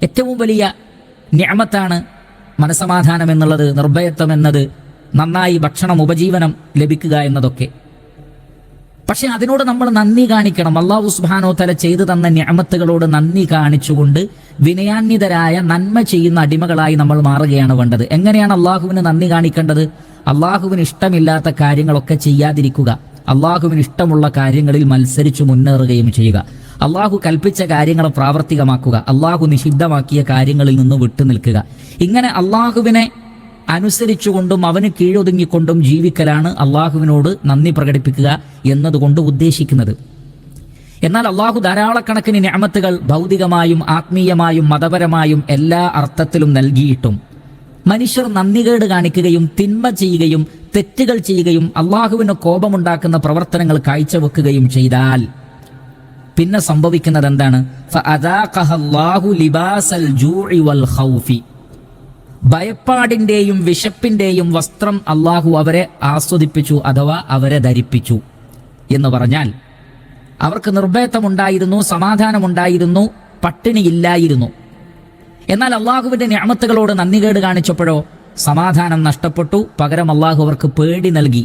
ഏറ്റവും വലിയ നിഅമത്താണ് മനസമാധാനം എന്നുള്ളത്, നിർഭയത്വം എന്നത്, നന്നായി ഭക്ഷണം ഉപജീവനം ലഭിക്കുക എന്നതൊക്കെ. പക്ഷെ അതിനോട് നമ്മൾ നന്ദി കാണിക്കണം. അല്ലാഹു സുബ്ഹാനഹു വ തആല ചെയ്തു തന്ന നിഅമത്തുകളോട് നന്ദി കാണിച്ചുകൊണ്ട് വിനയാന്വിതരായ നന്മ ചെയ്യുന്ന അടിമകളായി നമ്മൾ മാറുകയാണ് വേണ്ടത്. എങ്ങനെയാണ് അള്ളാഹുവിന് നന്ദി കാണിക്കേണ്ടത്? അള്ളാഹുവിന് ഇഷ്ടമില്ലാത്ത കാര്യങ്ങളൊക്കെ ചെയ്യാതിരിക്കുക, അള്ളാഹുവിന് ഇഷ്ടമുള്ള കാര്യങ്ങളിൽ മത്സരിച്ചു മുന്നേറുകയും ചെയ്യുക, അള്ളാഹു കൽപ്പിച്ച കാര്യങ്ങൾ പ്രാവർത്തികമാക്കുക, അള്ളാഹു നിഷിദ്ധമാക്കിയ കാര്യങ്ങളിൽ നിന്ന് വിട്ടുനിൽക്കുക. ഇങ്ങനെ അള്ളാഹുവിനെ അനുസരിച്ചുകൊണ്ടും അവന് കീഴൊതുങ്ങിക്കൊണ്ടും ജീവിക്കലാണ് അള്ളാഹുവിനോട് നന്ദി പ്രകടിപ്പിക്കുക എന്നതുകൊണ്ട് ഉദ്ദേശിക്കുന്നത്. എന്നാൽ അള്ളാഹു ധാരാളക്കണക്കിന് നിഅമത്തുകൾ ഭൗതികമായും ആത്മീയമായും മതപരമായും എല്ലാ അർത്ഥത്തിലും നൽകിയിട്ടും മനുഷ്യർ നന്ദികേട് കാണിക്കുകയും തിന്മ ചെയ്യുകയും തെറ്റുകൾ ചെയ്യുകയും അള്ളാഹുവിന് കോപമുണ്ടാക്കുന്ന പ്രവർത്തനങ്ങൾ കാഴ്ചവെക്കുകയും ചെയ്താൽ പിന്നെ സംഭവിക്കുന്നത് എന്താണ്? ഫഅദാഖഹല്ലാഹു ലിബാസൽ ജൂഇ വൽ ഖൗഫി. ഭയപ്പാടിന്റെയും വിശപ്പിന്റെയും വസ്ത്രം അള്ളാഹു അവരെ ആസ്വദിപ്പിച്ചു, അഥവാ അവരെ ധരിപ്പിച്ചു എന്ന് പറഞ്ഞാൽ അവർക്ക് നിർഭയത്വമുണ്ടായിരുന്നു, സമാധാനമുണ്ടായിരുന്നു, പട്ടിണിയില്ലായിരുന്നു. എന്നാൽ അള്ളാഹുവിന്റെ നിഅമത്തുകളോട് നന്ദികേട് കാണിച്ചപ്പോഴോ സമാധാനം നഷ്ടപ്പെട്ടു. പകരം അള്ളാഹു അവർക്ക് പേടി നൽകി.